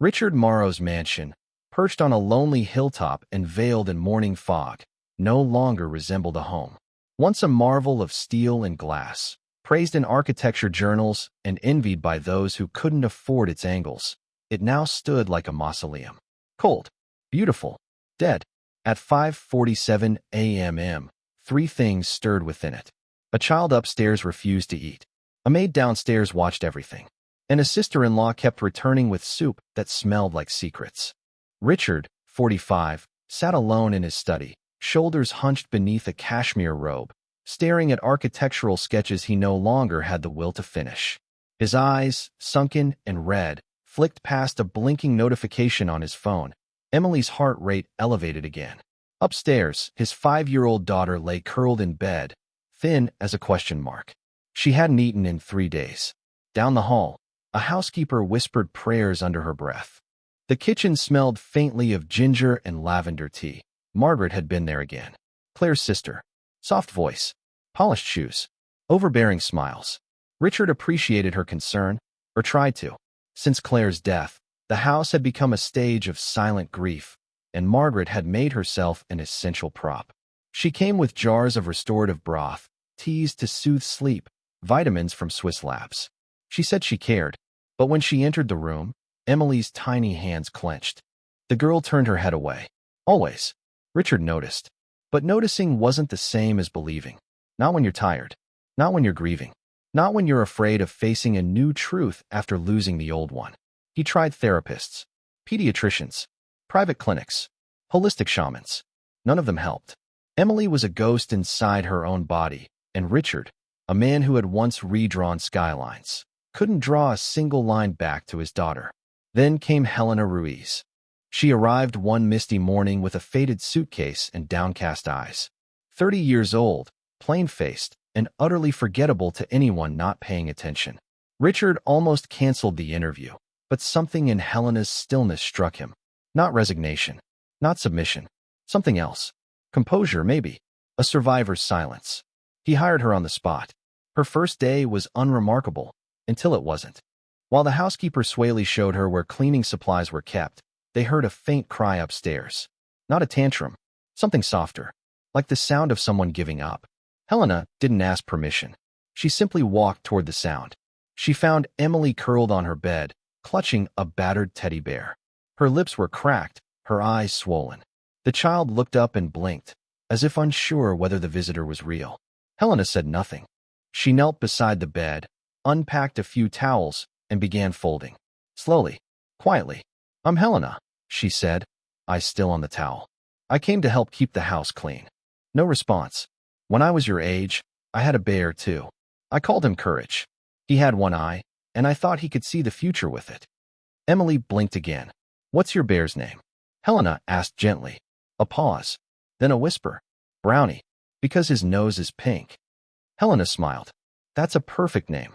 Richard Morrow's mansion, perched on a lonely hilltop and veiled in morning fog, no longer resembled a home. Once a marvel of steel and glass, praised in architecture journals and envied by those who couldn't afford its angles, it now stood like a mausoleum. Cold, beautiful, dead. At 5:47 a.m., three things stirred within it. A child upstairs refused to eat. A maid downstairs watched everything. And a sister-in-law kept returning with soup that smelled like secrets. Richard, 45, sat alone in his study, shoulders hunched beneath a cashmere robe, staring at architectural sketches he no longer had the will to finish. His eyes, sunken and red, flicked past a blinking notification on his phone. Emily's heart rate elevated again. Upstairs, his 5-year-old daughter lay curled in bed, thin as a question mark. She hadn't eaten in 3 days. Down the hall, a housekeeper whispered prayers under her breath. The kitchen smelled faintly of ginger and lavender tea. Margaret had been there again. Claire's sister. Soft voice. Polished shoes. Overbearing smiles. Richard appreciated her concern, or tried to. Since Claire's death, the house had become a stage of silent grief, and Margaret had made herself an essential prop. She came with jars of restorative broth, teas to soothe sleep, vitamins from Swiss Labs. She said she cared, but when she entered the room, Emily's tiny hands clenched. The girl turned her head away. Always. Richard noticed. But noticing wasn't the same as believing. Not when you're tired. Not when you're grieving. Not when you're afraid of facing a new truth after losing the old one. He tried therapists, pediatricians, private clinics, holistic shamans. None of them helped. Emily was a ghost inside her own body, and Richard, a man who had once redrawn skylines, couldn't draw a single line back to his daughter. Then came Helena Ruiz. She arrived one misty morning with a faded suitcase and downcast eyes. 30 years old, plain-faced, and utterly forgettable to anyone not paying attention. Richard almost canceled the interview, but something in Helena's stillness struck him. Not resignation, not submission, something else. Composure, maybe. A survivor's silence. He hired her on the spot. Her first day was unremarkable, until it wasn't. While the housekeeper Swaley showed her where cleaning supplies were kept, they heard a faint cry upstairs. Not a tantrum, something softer, like the sound of someone giving up. Helena didn't ask permission. She simply walked toward the sound. She found Emily curled on her bed, clutching a battered teddy bear. Her lips were cracked, her eyes swollen. The child looked up and blinked, as if unsure whether the visitor was real. Helena said nothing. She knelt beside the bed, unpacked a few towels, and began folding. Slowly, quietly. "I'm Helena," she said, eyes still on the towel. "I came to help keep the house clean." No response. "When I was your age, I had a bear too. I called him Courage. He had one eye, and I thought he could see the future with it." Emily blinked again. "What's your bear's name?" Helena asked gently. A pause. Then a whisper. "Brownie, because his nose is pink." Helena smiled. "That's a perfect name."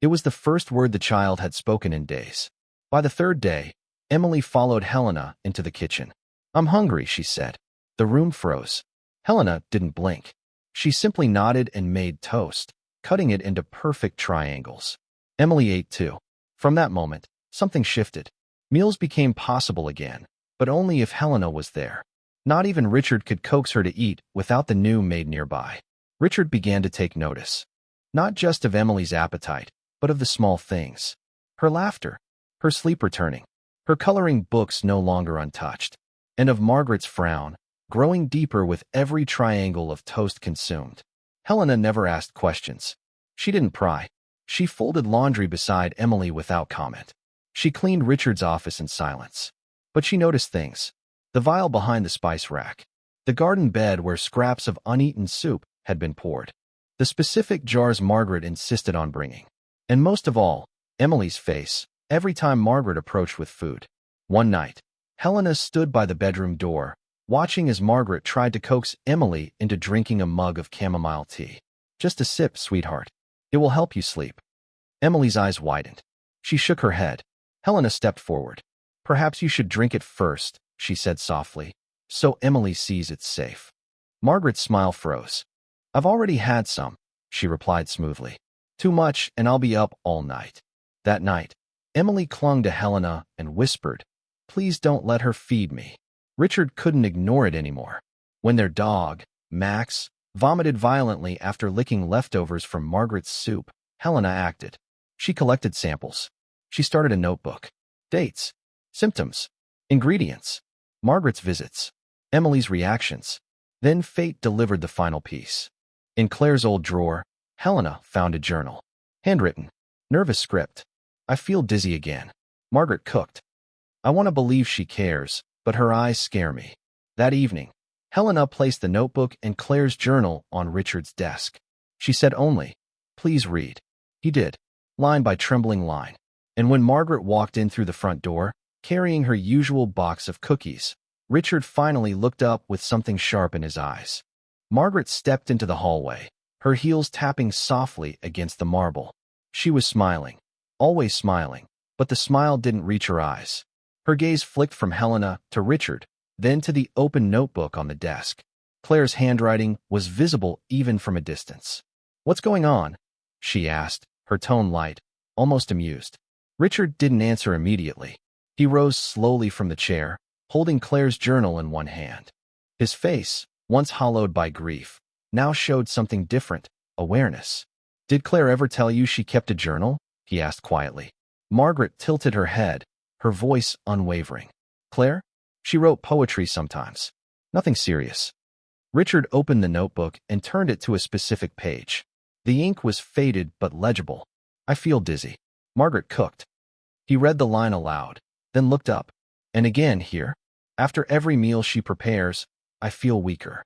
It was the first word the child had spoken in days. By the third day, Emily followed Helena into the kitchen. "I'm hungry," she said. The room froze. Helena didn't blink. She simply nodded and made toast, cutting it into perfect triangles. Emily ate too. From that moment, something shifted. Meals became possible again, but only if Helena was there. Not even Richard could coax her to eat without the new maid nearby. Richard began to take notice. Not just of Emily's appetite, but of the small things. Her laughter, her sleep returning, her coloring books no longer untouched, and of Margaret's frown, growing deeper with every triangle of toast consumed. Helena never asked questions. She didn't pry. She folded laundry beside Emily without comment. She cleaned Richard's office in silence. But she noticed things. The vial behind the spice rack. The garden bed where scraps of uneaten soup had been poured. The specific jars Margaret insisted on bringing. And most of all, Emily's face, every time Margaret approached with food. One night, Helena stood by the bedroom door, watching as Margaret tried to coax Emily into drinking a mug of chamomile tea. "Just a sip, sweetheart. It will help you sleep." Emily's eyes widened. She shook her head. Helena stepped forward. "Perhaps you should drink it first," she said softly, "so Emily sees it's safe." Margaret's smile froze. "I've already had some," she replied smoothly. "Too much, and I'll be up all night." That night, Emily clung to Helena and whispered, "Please don't let her feed me." Richard couldn't ignore it anymore. When their dog, Max, vomited violently after licking leftovers from Margaret's soup, Helena acted. She collected samples. She started a notebook. Dates, symptoms, ingredients, Margaret's visits, Emily's reactions. Then fate delivered the final piece. In Claire's old drawer, Helena found a journal. Handwritten. Nervous script. "I feel dizzy again. Margaret cooked. I want to believe she cares, but her eyes scare me." That evening, Helena placed the notebook and Claire's journal on Richard's desk. She said only, "Please read." He did, line by trembling line. And when Margaret walked in through the front door, carrying her usual box of cookies, Richard finally looked up with something sharp in his eyes. Margaret stepped into the hallway, her heels tapping softly against the marble. She was smiling, always smiling, but the smile didn't reach her eyes. Her gaze flicked from Helena to Richard, then to the open notebook on the desk. Claire's handwriting was visible even from a distance. "What's going on?" she asked, her tone light, almost amused. Richard didn't answer immediately. He rose slowly from the chair, holding Claire's journal in one hand. His face, once hollowed by grief, now showed something different, awareness. "Did Claire ever tell you she kept a journal?" he asked quietly. Margaret tilted her head, her voice unwavering. "Claire? She wrote poetry sometimes. Nothing serious." Richard opened the notebook and turned it to a specific page. The ink was faded but legible. "I feel dizzy. Margaret cooked." He read the line aloud, then looked up. "And again here. After every meal she prepares, I feel weaker."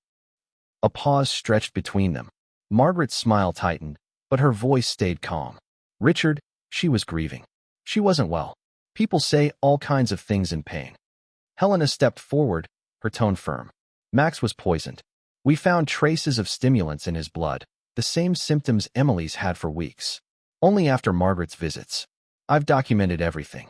A pause stretched between them. Margaret's smile tightened, but her voice stayed calm. "Richard, she was grieving. She wasn't well. People say all kinds of things in pain." Helena stepped forward, her tone firm. "Max was poisoned. We found traces of stimulants in his blood, the same symptoms Emily's had for weeks. Only after Margaret's visits. I've documented everything."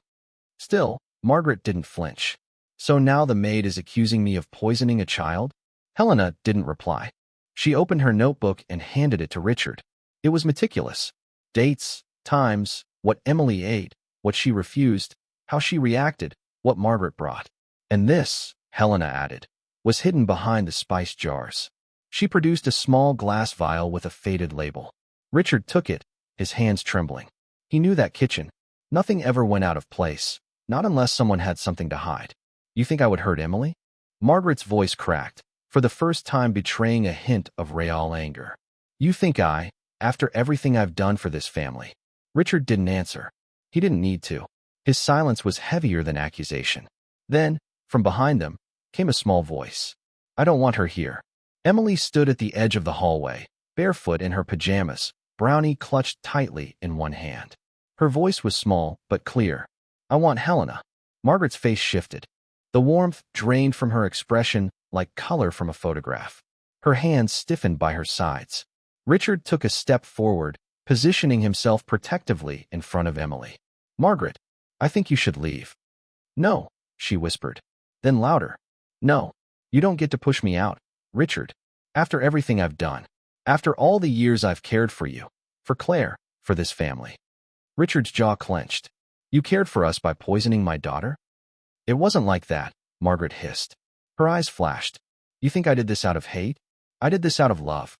Still, Margaret didn't flinch. "So now the maid is accusing me of poisoning a child?" Helena didn't reply. She opened her notebook and handed it to Richard. It was meticulous. Dates, times, what Emily ate, what she refused, how she reacted, what Margaret brought. And this, Helena added, was hidden behind the spice jars. She produced a small glass vial with a faded label. Richard took it, his hands trembling. He knew that kitchen. Nothing ever went out of place, not unless someone had something to hide. "You think I would hurt Emily?" Margaret's voice cracked, for the first time betraying a hint of real anger. "You think after everything I've done for this family?" Richard didn't answer. He didn't need to. His silence was heavier than accusation. Then, from behind them, came a small voice. "I don't want her here." Emily stood at the edge of the hallway, barefoot in her pajamas, brownie clutched tightly in one hand. Her voice was small but clear. "I want Helena." Margaret's face shifted. The warmth drained from her expression like color from a photograph. Her hands stiffened by her sides. Richard took a step forward, positioning himself protectively in front of Emily. "Margaret, I think you should leave." "No," she whispered. Then louder. "No, you don't get to push me out, Richard. After everything I've done. After all the years I've cared for you. For Claire, for this family." Richard's jaw clenched. "You cared for us by poisoning my daughter?" "It wasn't like that," Margaret hissed. Her eyes flashed. "You think I did this out of hate? I did this out of love."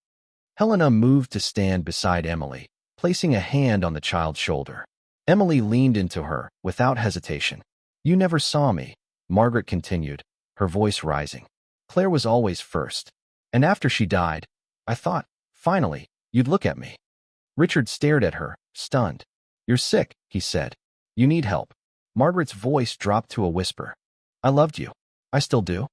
Helena moved to stand beside Emily, placing a hand on the child's shoulder. Emily leaned into her without hesitation. "You never saw me," Margaret continued, her voice rising. "Claire was always first. And after she died, I thought, finally, you'd look at me." Richard stared at her, stunned. "You're sick," he said. "You need help." Margaret's voice dropped to a whisper. "I loved you. I still do."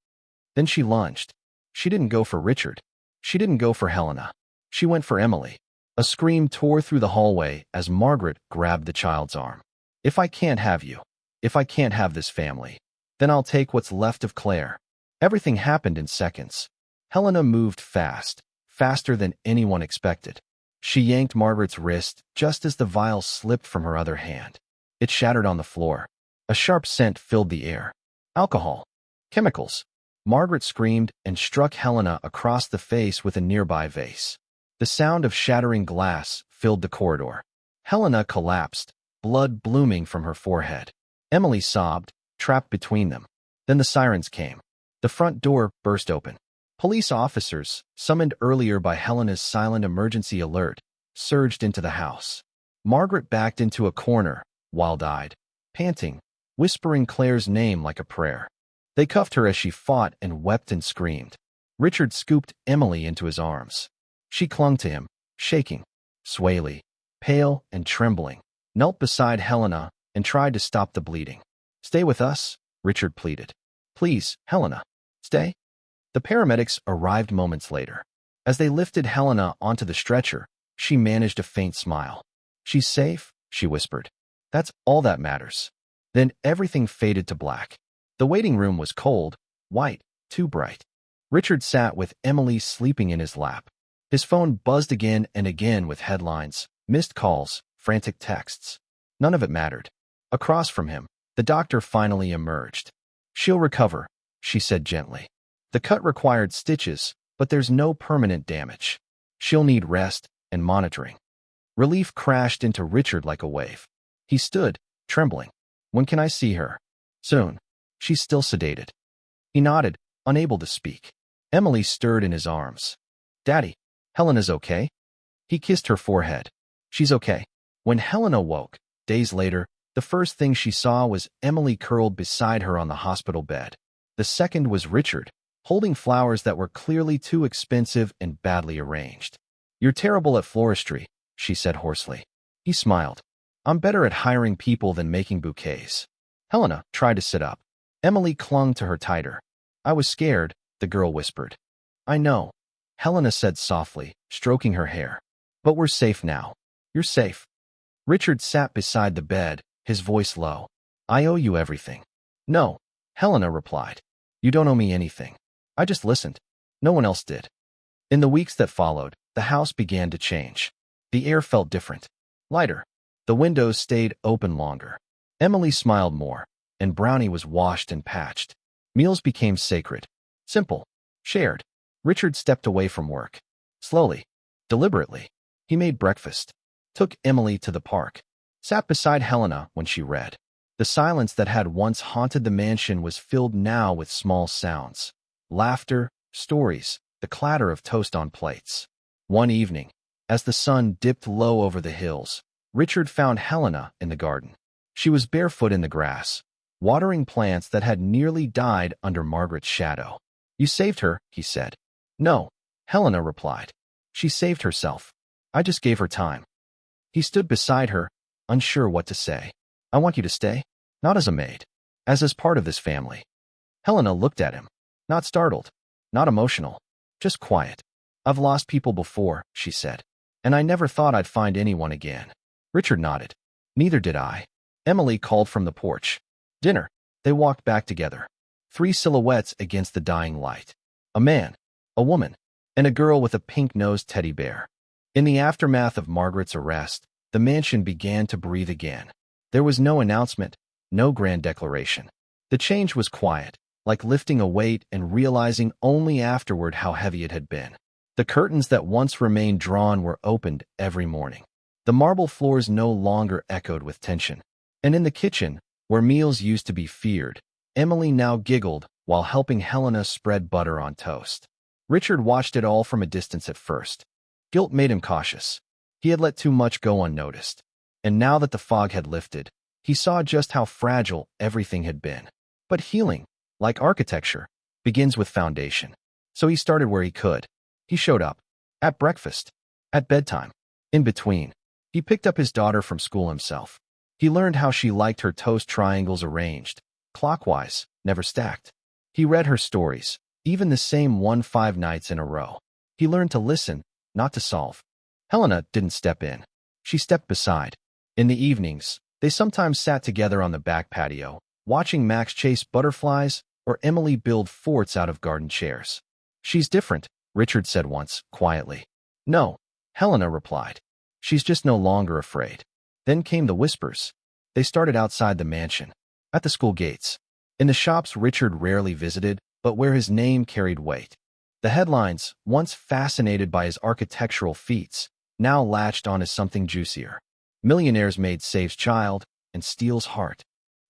Then she lunged. She didn't go for Richard. She didn't go for Helena. She went for Emily. A scream tore through the hallway as Margaret grabbed the child's arm. "If I can't have you, if I can't have this family, then I'll take what's left of Claire." Everything happened in seconds. Helena moved fast, faster than anyone expected. She yanked Margaret's wrist just as the vial slipped from her other hand. It shattered on the floor. A sharp scent filled the air. Alcohol. Chemicals. Margaret screamed and struck Helena across the face with a nearby vase. The sound of shattering glass filled the corridor. Helena collapsed, blood blooming from her forehead. Emily sobbed, trapped between them. Then the sirens came. The front door burst open. Police officers, summoned earlier by Helena's silent emergency alert, surged into the house. Margaret backed into a corner, wild-eyed, panting, whispering Claire's name like a prayer. They cuffed her as she fought and wept and screamed. Richard scooped Emily into his arms. She clung to him, shaking, swayly, pale and trembling, knelt beside Helena and tried to stop the bleeding. "Stay with us," Richard pleaded. "Please, Helena, stay." The paramedics arrived moments later. As they lifted Helena onto the stretcher, she managed a faint smile. "She's safe," she whispered. "That's all that matters." Then everything faded to black. The waiting room was cold, white, too bright. Richard sat with Emily sleeping in his lap. His phone buzzed again and again with headlines, missed calls, frantic texts. None of it mattered. Across from him, the doctor finally emerged. "She'll recover," she said gently. "The cut required stitches, but there's no permanent damage. She'll need rest and monitoring." Relief crashed into Richard like a wave. He stood, trembling. "When can I see her?" "Soon. She's still sedated." He nodded, unable to speak. Emily stirred in his arms. "Daddy, Helena's okay?" He kissed her forehead. "She's okay." When Helena woke, days later, the first thing she saw was Emily curled beside her on the hospital bed. The second was Richard, holding flowers that were clearly too expensive and badly arranged. "You're terrible at floristry," she said hoarsely. He smiled. "I'm better at hiring people than making bouquets." Helena tried to sit up. Emily clung to her tighter. "I was scared," the girl whispered. "I know," Helena said softly, stroking her hair. "But we're safe now." "You're safe." Richard sat beside the bed, his voice low. "I owe you everything." "No," Helena replied. "You don't owe me anything. I just listened. No one else did." In the weeks that followed, the house began to change. The air felt different, lighter. The windows stayed open longer. Emily smiled more, and Brownie was washed and patched. Meals became sacred, simple, shared. Richard stepped away from work. Slowly, deliberately, he made breakfast, took Emily to the park, sat beside Helena when she read. The silence that had once haunted the mansion was filled now with small sounds. Laughter, stories, the clatter of toast on plates. One evening, as the sun dipped low over the hills, Richard found Helena in the garden. She was barefoot in the grass, watering plants that had nearly died under Margaret's shadow. "You saved her," he said. "No," Helena replied. "She saved herself. I just gave her time." He stood beside her, unsure what to say. "I want you to stay, not as a maid, as part of this family." Helena looked at him, not startled, not emotional, just quiet. "I've lost people before," she said, "and I never thought I'd find anyone again." Richard nodded. "Neither did I." Emily called from the porch. "Dinner." They walked back together. 3 silhouettes against the dying light. A man, a woman, and a girl with a pink-nosed teddy bear. In the aftermath of Margaret's arrest, the mansion began to breathe again. There was no announcement, no grand declaration. The change was quiet, like lifting a weight and realizing only afterward how heavy it had been. The curtains that once remained drawn were opened every morning. The marble floors no longer echoed with tension. And in the kitchen, where meals used to be feared, Emily now giggled while helping Helena spread butter on toast. Richard watched it all from a distance at first. Guilt made him cautious. He had let too much go unnoticed. And now that the fog had lifted, he saw just how fragile everything had been. But healing, like architecture, begins with foundation. So he started where he could. He showed up. At breakfast. At bedtime. In between. He picked up his daughter from school himself. He learned how she liked her toast triangles arranged, clockwise, never stacked. He read her stories, even the same one 5 nights in a row. He learned to listen, not to solve. Helena didn't step in. She stepped beside. In the evenings, they sometimes sat together on the back patio, watching Max chase butterflies or Emily build forts out of garden chairs. "She's different," Richard said once, quietly. "No," Helena replied. "She's just no longer afraid." Then came the whispers. They started outside the mansion, at the school gates, in the shops Richard rarely visited, but where his name carried weight. The headlines, once fascinated by his architectural feats, now latched on as something juicier. Millionaire's maid saves child and steals heart.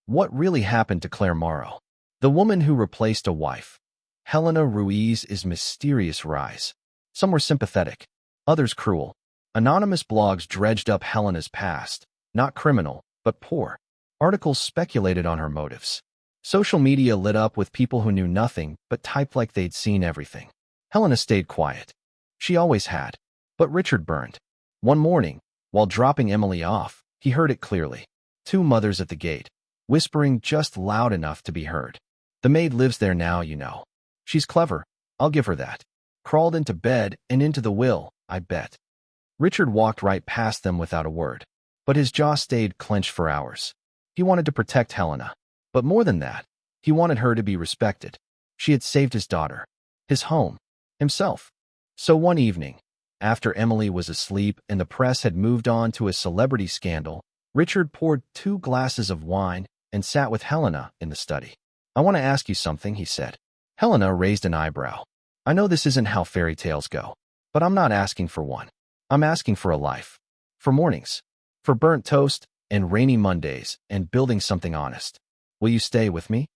What really happened to Claire Morrow? The woman who replaced a wife. Helena Ruiz's mysterious rise. Some were sympathetic, others cruel. Anonymous blogs dredged up Helena's past, not criminal, but poor. Articles speculated on her motives. Social media lit up with people who knew nothing but typed like they'd seen everything. Helena stayed quiet. She always had. But Richard burned. One morning, while dropping Emily off, he heard it clearly. Two mothers at the gate, whispering just loud enough to be heard. The maid lives there now, you know. She's clever, I'll give her that. Crawled into bed and into the will, I bet. Richard walked right past them without a word, but his jaw stayed clenched for hours. He wanted to protect Helena, but more than that, he wanted her to be respected. She had saved his daughter, his home, himself. So one evening, after Emily was asleep and the press had moved on to a celebrity scandal, Richard poured 2 glasses of wine and sat with Helena in the study. I want to ask you something, he said. Helena raised an eyebrow. I know this isn't how fairy tales go, but I'm not asking for one. I'm asking for a life. For mornings. For burnt toast and rainy Mondays and building something honest. Will you stay with me?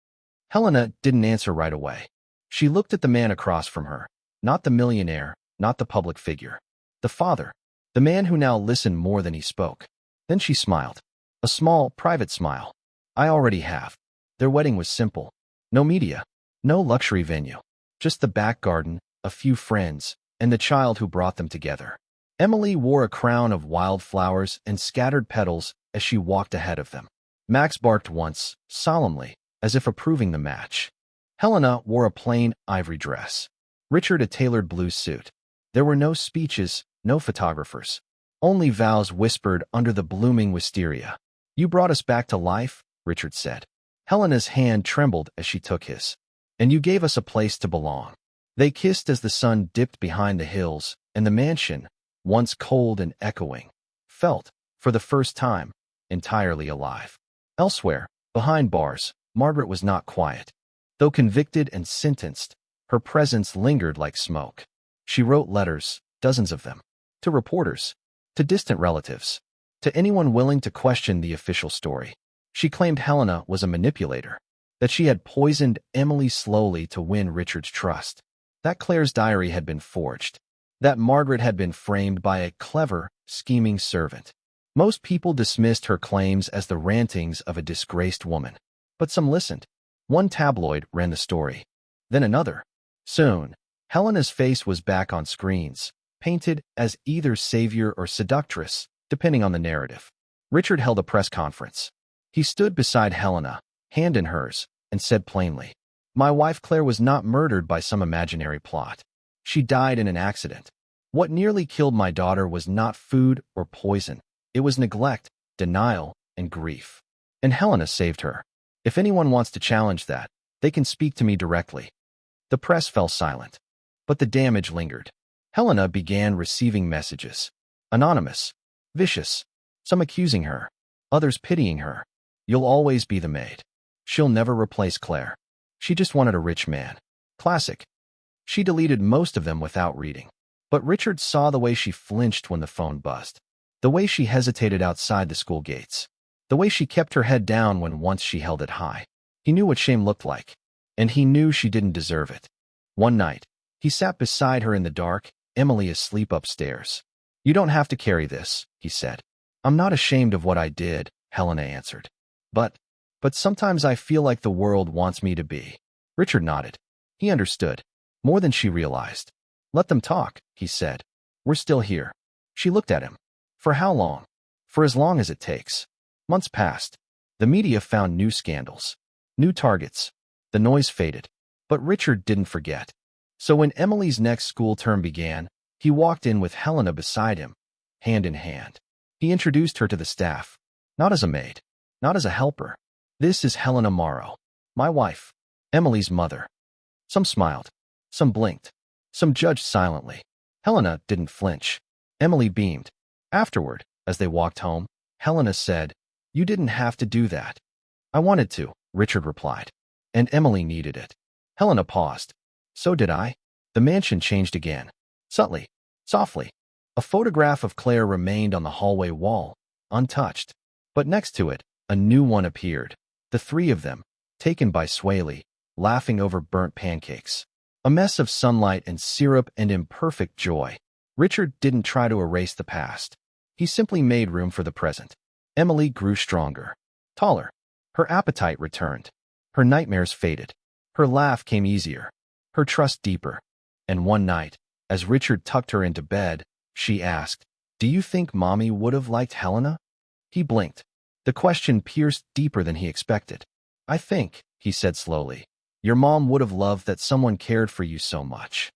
Helena didn't answer right away. She looked at the man across from her. Not the millionaire, not the public figure. The father. The man who now listened more than he spoke. Then she smiled. A small, private smile. I already have. Their wedding was simple. No media. No luxury venue. Just the back garden, a few friends, and the child who brought them together. Emily wore a crown of wildflowers and scattered petals as she walked ahead of them. Max barked once, solemnly, as if approving the match. Helena wore a plain, ivory dress. Richard a tailored blue suit. There were no speeches, no photographers. Only vows whispered under the blooming wisteria. You brought us back to life, Richard said. Helena's hand trembled as she took his. And you gave us a place to belong. They kissed as the sun dipped behind the hills, and the mansion, once cold and echoing, felt, for the first time, entirely alive. Elsewhere, behind bars, Margaret was not quiet. Though convicted and sentenced, her presence lingered like smoke. She wrote letters, dozens of them, to reporters, to distant relatives, to anyone willing to question the official story. She claimed Helena was a manipulator, that she had poisoned Emily slowly to win Richard's trust, that Claire's diary had been forged, that Margaret had been framed by a clever, scheming servant. Most people dismissed her claims as the rantings of a disgraced woman. But some listened. One tabloid ran the story. Then another. Soon, Helena's face was back on screens, painted as either savior or seductress, depending on the narrative. Richard held a press conference. He stood beside Helena, hand in hers, and said plainly, My wife Claire was not murdered by some imaginary plot. She died in an accident. What nearly killed my daughter was not food or poison. It was neglect, denial, and grief. And Helena saved her. If anyone wants to challenge that, they can speak to me directly. The press fell silent. But the damage lingered. Helena began receiving messages. Anonymous. Vicious. Some accusing her. Others pitying her. You'll always be the maid. She'll never replace Claire. She just wanted a rich man. Classic. She deleted most of them without reading. But Richard saw the way she flinched when the phone buzzed. The way she hesitated outside the school gates. The way she kept her head down when once she held it high. He knew what shame looked like. And he knew she didn't deserve it. One night, he sat beside her in the dark, Emily asleep upstairs. You don't have to carry this, he said. I'm not ashamed of what I did, Helena answered. But sometimes I feel like the world wants me to be. Richard nodded. He understood. More than she realized. Let them talk, he said. We're still here. She looked at him. For how long? For as long as it takes. Months passed. The media found new scandals. New targets. The noise faded. But Richard didn't forget. So when Emily's next school term began, he walked in with Helena beside him, hand in hand. He introduced her to the staff. Not as a maid. Not as a helper. This is Helena Morrow. My wife. Emily's mother. Some smiled. Some blinked. Some judged silently. Helena didn't flinch. Emily beamed. Afterward, as they walked home, Helena said, You didn't have to do that. I wanted to, Richard replied. And Emily needed it. Helena paused. So did I. The mansion changed again. Subtly. Softly. A photograph of Claire remained on the hallway wall, untouched. But next to it, a new one appeared. The three of them, taken by Swaley, laughing over burnt pancakes. A mess of sunlight and syrup and imperfect joy. Richard didn't try to erase the past. He simply made room for the present. Emily grew stronger, taller. Her appetite returned. Her nightmares faded. Her laugh came easier. Her trust deeper. And one night, as Richard tucked her into bed, she asked, "Do you think Mommy would have liked Helena?" He blinked. The question pierced deeper than he expected. "I think," he said slowly, "your mom would have loved that someone cared for you so much."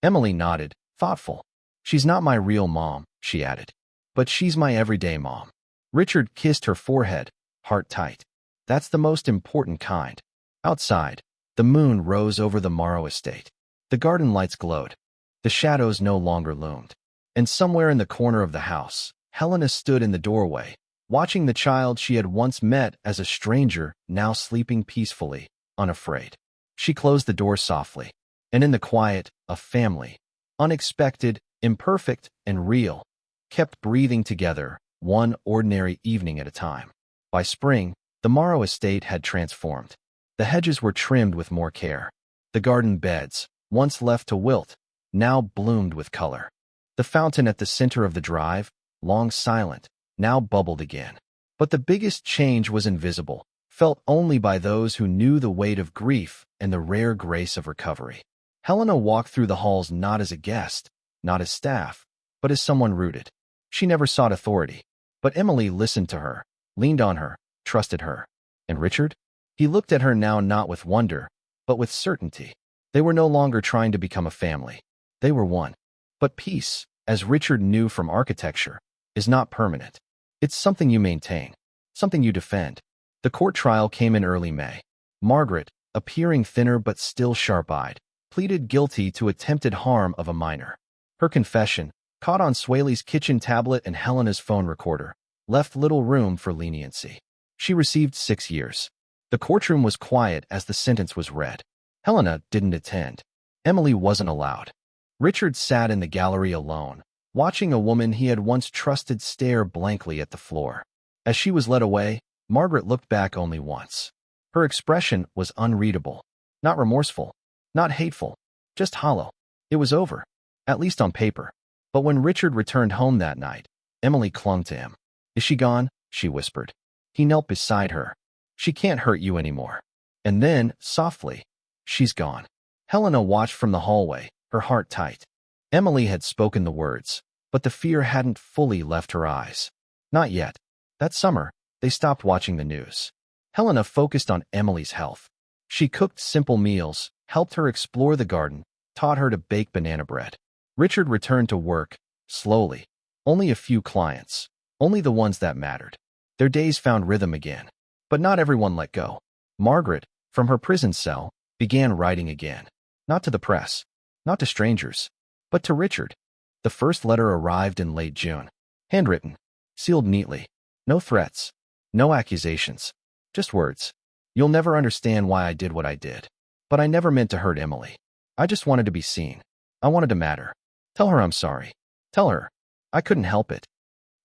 Emily nodded, thoughtful. "She's not my real mom," she added, "but she's my everyday mom." Richard kissed her forehead, heart tight. "That's the most important kind." Outside, the moon rose over the Morrow estate. The garden lights glowed. The shadows no longer loomed. And somewhere in the corner of the house, Helena stood in the doorway, watching the child she had once met as a stranger, now sleeping peacefully, unafraid. She closed the door softly, and in the quiet, a family, unexpected, imperfect, and real, kept breathing together, one ordinary evening at a time. By spring, the Morrow estate had transformed. The hedges were trimmed with more care. The garden beds, once left to wilt, now bloomed with color. The fountain at the center of the drive, long silent, now bubbled again. But the biggest change was invisible, felt only by those who knew the weight of grief and the rare grace of recovery. Helena walked through the halls not as a guest, not as staff, but as someone rooted. She never sought authority, but Emily listened to her, leaned on her, trusted her. And Richard? He looked at her now not with wonder, but with certainty. They were no longer trying to become a family. They were one. But peace, as Richard knew from architecture, is not permanent. It's something you maintain, something you defend. The court trial came in early May. Margaret, appearing thinner but still sharp-eyed, pleaded guilty to attempted harm of a minor. Her confession, caught on Swaley's kitchen tablet and Helena's phone recorder, left little room for leniency. She received 6 years. The courtroom was quiet as the sentence was read. Helena didn't attend. Emily wasn't allowed. Richard sat in the gallery alone, watching a woman he had once trusted stare blankly at the floor. As she was led away, Margaret looked back only once. Her expression was unreadable. Not remorseful, not hateful, just hollow. It was over, at least on paper. But when Richard returned home that night, Emily clung to him. "Is she gone?" she whispered. He knelt beside her. "She can't hurt you anymore." And then, softly, "She's gone." Helena watched from the hallway, her heart tight. Emily had spoken the words, but the fear hadn't fully left her eyes. Not yet. That summer, they stopped watching the news. Helena focused on Emily's health. She cooked simple meals, helped her explore the garden, taught her to bake banana bread. Richard returned to work, slowly. Only a few clients, only the ones that mattered. Their days found rhythm again. But not everyone let go. Margaret, from her prison cell, began writing again. Not to the press, not to strangers, but to Richard. The first letter arrived in late June. Handwritten, sealed neatly. No threats, no accusations, just words. "You'll never understand why I did what I did. But I never meant to hurt Emily. I just wanted to be seen. I wanted to matter. Tell her I'm sorry. Tell her I couldn't help it."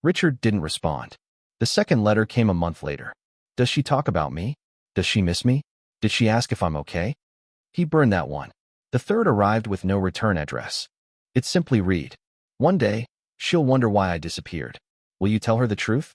Richard didn't respond. The second letter came a month later. "Does she talk about me? Does she miss me? Did she ask if I'm okay?" He burned that one. The third arrived with no return address. It simply read, "One day, she'll wonder why I disappeared. Will you tell her the truth?"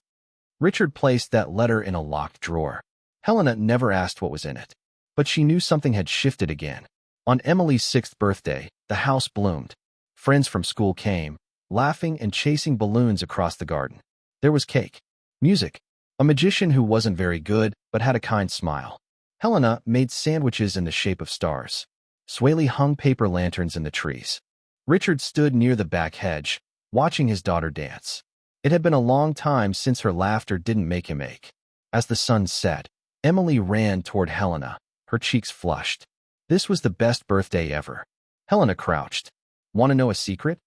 Richard placed that letter in a locked drawer. Helena never asked what was in it. But she knew something had shifted again. On Emily's 6th birthday, the house bloomed. Friends from school came, laughing and chasing balloons across the garden. There was cake, music, a magician who wasn't very good but had a kind smile. Helena made sandwiches in the shape of stars. Swaley hung paper lanterns in the trees. Richard stood near the back hedge, watching his daughter dance. It had been a long time since her laughter didn't make him ache. As the sun set, Emily ran toward Helena, her cheeks flushed. This was the best birthday ever. Helena crouched. "Want to know a secret?"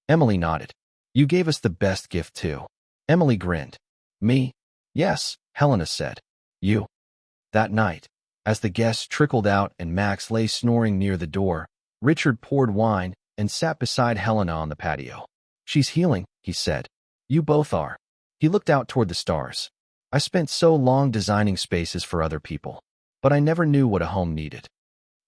Emily nodded. "You gave us the best gift too." Emily grinned. "Me?" "Yes," Helena said. "You." That night, as the guests trickled out and Max lay snoring near the door, Richard poured wine and sat beside Helena on the patio. "She's healing," he said. "You both are." He looked out toward the stars. I spent so long designing spaces for other people, but I never knew what a home needed.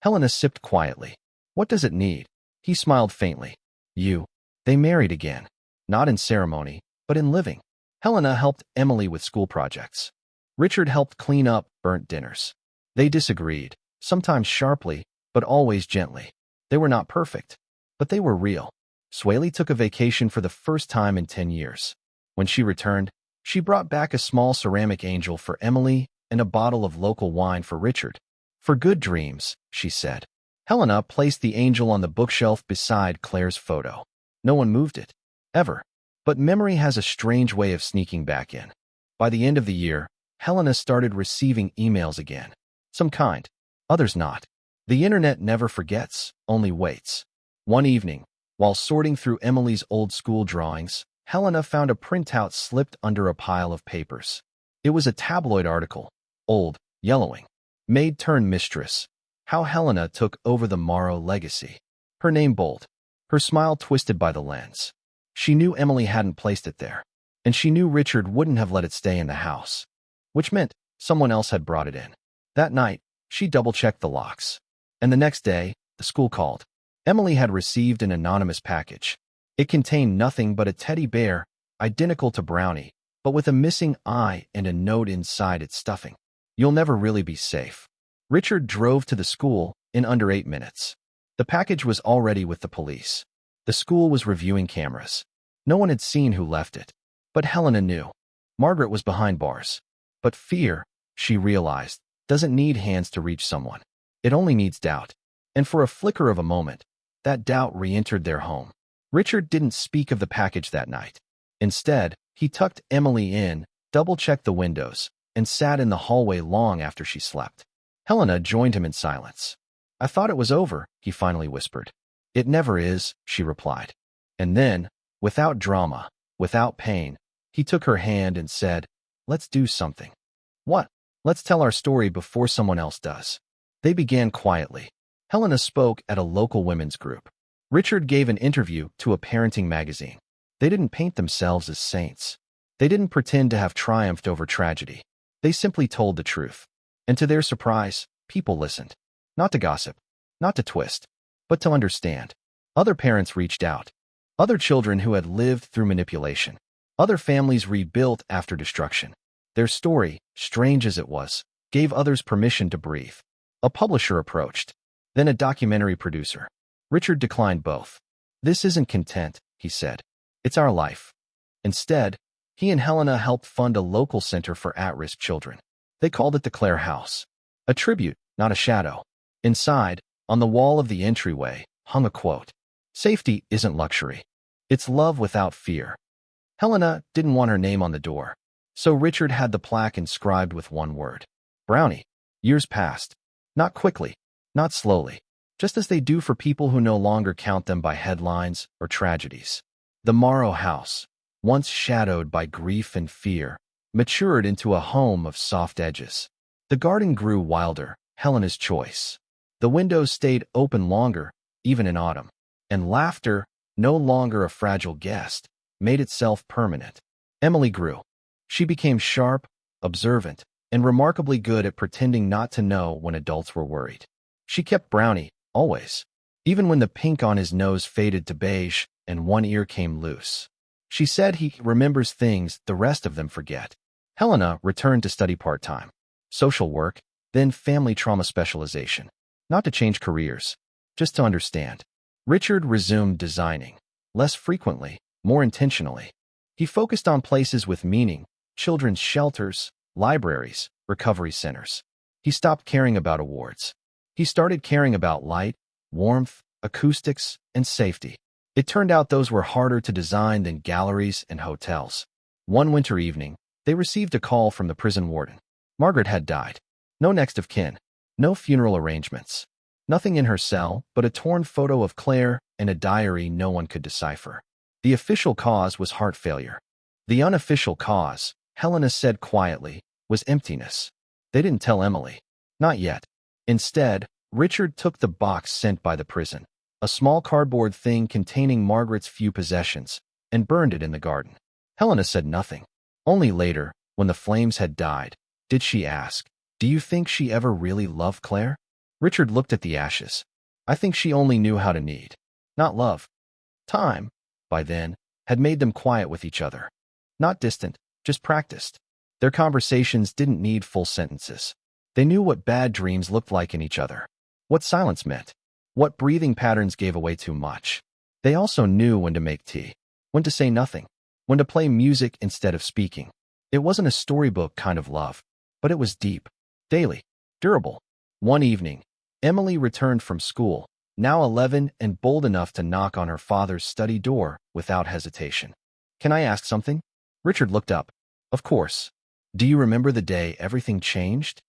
Helena sipped quietly. What does it need? He smiled faintly. You. They married again. Not in ceremony, but in living. Helena helped Emily with school projects. Richard helped clean up burnt dinners. They disagreed, sometimes sharply, but always gently. They were not perfect, but they were real. Swaley took a vacation for the first time in 10 years. When she returned, she brought back a small ceramic angel for Emily and a bottle of local wine for Richard. For good dreams, she said. Helena placed the angel on the bookshelf beside Claire's photo. No one moved it, ever. But memory has a strange way of sneaking back in. By the end of the year, Helena started receiving emails again. Some kind, others not. The internet never forgets, only waits. One evening, while sorting through Emily's old school drawings, Helena found a printout slipped under a pile of papers. It was a tabloid article, old, yellowing. Maid turned mistress. How Helena took over the Morrow legacy. Her name bold. Her smile twisted by the lens. She knew Emily hadn't placed it there, and she knew Richard wouldn't have let it stay in the house, which meant someone else had brought it in. That night, she double-checked the locks. And the next day, the school called. Emily had received an anonymous package. It contained nothing but a teddy bear, identical to Brownie, but with a missing eye and a note inside its stuffing. You'll never really be safe. Richard drove to the school in under 8 minutes. The package was already with the police. The school was reviewing cameras. No one had seen who left it. But Helena knew. Margaret was behind bars. But fear, she realized, doesn't need hands to reach someone. It only needs doubt. And for a flicker of a moment, that doubt re-entered their home. Richard didn't speak of the package that night. Instead, he tucked Emily in, double-checked the windows, and sat in the hallway long after she slept. Helena joined him in silence. I thought it was over, he finally whispered. It never is, she replied. And then, without drama, without pain, he took her hand and said, let's do something. What? Let's tell our story before someone else does. They began quietly. Helena spoke at a local women's group. Richard gave an interview to a parenting magazine. They didn't paint themselves as saints. They didn't pretend to have triumphed over tragedy. They simply told the truth. And to their surprise, people listened. Not to gossip, not to twist, but to understand. Other parents reached out. Other children who had lived through manipulation. Other families rebuilt after destruction. Their story, strange as it was, gave others permission to breathe. A publisher approached. Then a documentary producer. Richard declined both. This isn't content, he said. It's our life. Instead, he and Helena helped fund a local center for at-risk children. They called it the Claire House. A tribute, not a shadow. Inside, on the wall of the entryway, hung a quote. Safety isn't luxury. It's love without fear. Helena didn't want her name on the door, so Richard had the plaque inscribed with one word. Brownie. Years passed. Not quickly, not slowly, just as they do for people who no longer count them by headlines or tragedies. The Morrow House, once shadowed by grief and fear, matured into a home of soft edges. The garden grew wilder, Helena's choice. The windows stayed open longer, even in autumn. And laughter, no longer a fragile guest, made itself permanent. Emily grew. She became sharp, observant, and remarkably good at pretending not to know when adults were worried. She kept Brownie, always. Even when the pink on his nose faded to beige and one ear came loose. She said he remembers things the rest of them forget. Helena returned to study part-time. Social work, then family trauma specialization. Not to change careers, just to understand. Richard resumed designing. Less frequently, more intentionally. He focused on places with meaning, children's shelters, libraries, recovery centers. He stopped caring about awards. He started caring about light, warmth, acoustics, and safety. It turned out those were harder to design than galleries and hotels. One winter evening, they received a call from the prison warden. Margaret had died. No next of kin. No funeral arrangements. Nothing in her cell but a torn photo of Claire and a diary no one could decipher. The official cause was heart failure. The unofficial cause, Helena said quietly, was emptiness. They didn't tell Emily. Not yet. Instead, Richard took the box sent by the prison, a small cardboard thing containing Margaret's few possessions, and burned it in the garden. Helena said nothing. Only later, when the flames had died, did she ask, "Do you think she ever really loved Claire?" Richard looked at the ashes. "I think she only knew how to need, not love." Time, by then, had made them quiet with each other. Not distant, just practiced. Their conversations didn't need full sentences. They knew what bad dreams looked like in each other, what silence meant, what breathing patterns gave away too much. They also knew when to make tea, when to say nothing, when to play music instead of speaking. It wasn't a storybook kind of love, but it was deep, daily, durable. One evening, Emily returned from school, now 11 and bold enough to knock on her father's study door without hesitation. "Can I ask something?" Richard looked up. "Of course. Do you remember the day everything changed?"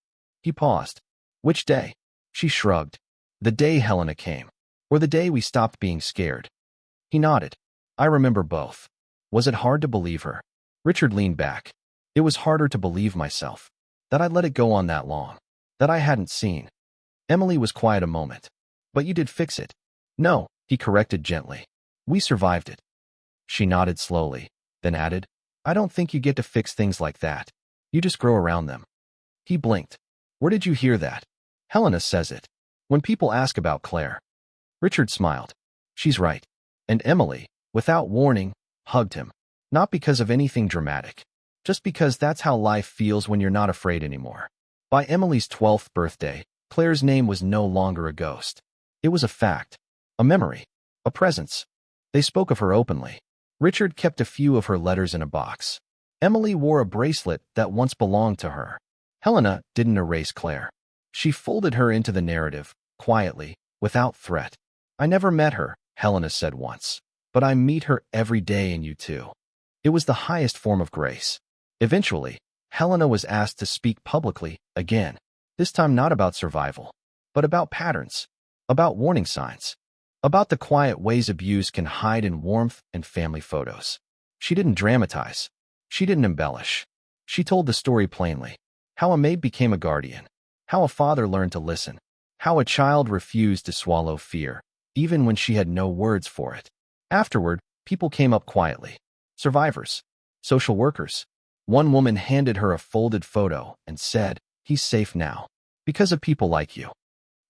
He paused. "Which day?" She shrugged. "The day Helena came, or the day we stopped being scared." He nodded. "I remember both." Was it hard to believe her? Richard leaned back. "It was harder to believe myself, that I'd let it go on that long, that I hadn't seen." Emily was quiet a moment. "But you did fix it." "No," he corrected gently. "We survived it." She nodded slowly, then added, "I don't think you get to fix things like that. You just grow around them." He blinked. "Where did you hear that?" "Helena says it. When people ask about Claire." Richard smiled. "She's right." And Emily, without warning, hugged him. Not because of anything dramatic, just because that's how life feels when you're not afraid anymore. By Emily's 12th birthday, Claire's name was no longer a ghost. It was a fact, a memory, a presence. They spoke of her openly. Richard kept a few of her letters in a box. Emily wore a bracelet that once belonged to her. Helena didn't erase Claire. She folded her into the narrative, quietly, without threat. "I never met her," Helena said once, "but I meet her every day in you too." It was the highest form of grace. Eventually, Helena was asked to speak publicly again, this time not about survival, but about patterns, about warning signs, about the quiet ways abuse can hide in warmth and family photos. She didn't dramatize. She didn't embellish. She told the story plainly. How a maid became a guardian. How a father learned to listen. How a child refused to swallow fear, even when she had no words for it. Afterward, people came up quietly. Survivors. Social workers. One woman handed her a folded photo and said, "He's safe now, because of people like you."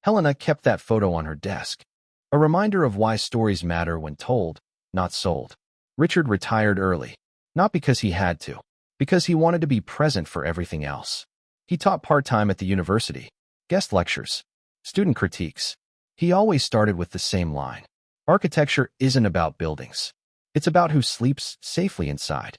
Helena kept that photo on her desk. A reminder of why stories matter when told, not sold. Richard retired early. Not because he had to, because he wanted to be present for everything else. He taught part-time at the university, guest lectures, student critiques. He always started with the same line. Architecture isn't about buildings. It's about who sleeps safely inside.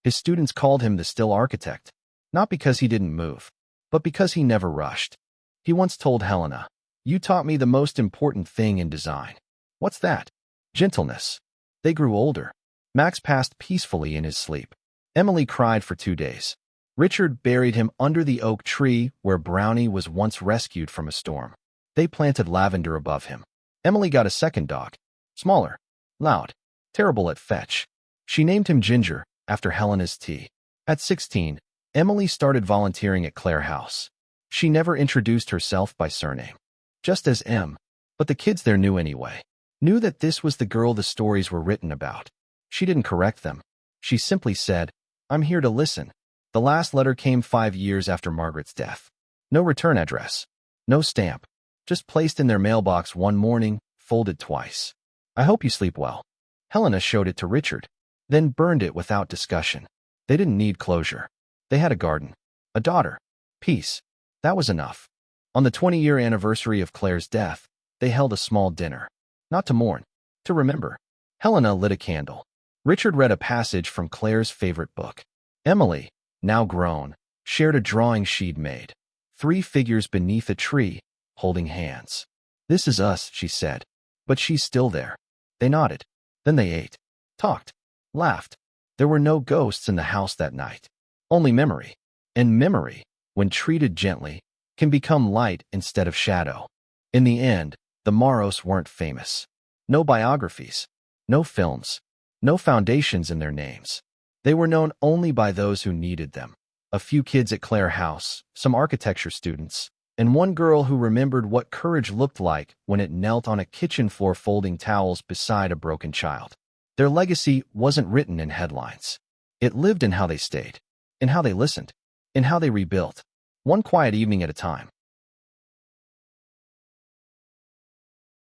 His students called him the still architect, not because he didn't move, but because he never rushed. He once told Helena, "You taught me the most important thing in design." "What's that?" "Gentleness." They grew older. Max passed peacefully in his sleep. Emily cried for 2 days. Richard buried him under the oak tree where Brownie was once rescued from a storm. They planted lavender above him. Emily got a second dog. Smaller, loud, terrible at fetch. She named him Ginger, after Helena's tea. At 16, Emily started volunteering at Clare House. She never introduced herself by surname, just as M, but the kids there knew anyway. Knew that this was the girl the stories were written about. She didn't correct them. She simply said, "I'm here to listen." The last letter came 5 years after Margaret's death. No return address. No stamp. Just placed in their mailbox one morning, folded twice. "I hope you sleep well." Helena showed it to Richard, then burned it without discussion. They didn't need closure. They had a garden, a daughter, peace. That was enough. On the 20-year anniversary of Claire's death, they held a small dinner. Not to mourn, to remember. Helena lit a candle. Richard read a passage from Claire's favorite book. Emily, now grown, shared a drawing she'd made. 3 figures beneath a tree, holding hands. "This is us," she said. "But she's still there." They nodded. Then they ate, talked, laughed. There were no ghosts in the house that night. Only memory. And memory, when treated gently, can become light instead of shadow. In the end, the Maros weren't famous. No biographies. No films. No foundations in their names. They were known only by those who needed them. A few kids at Clare House, some architecture students, and one girl who remembered what courage looked like when it knelt on a kitchen floor folding towels beside a broken child. Their legacy wasn't written in headlines. It lived in how they stayed, in how they listened, in how they rebuilt, one quiet evening at a time.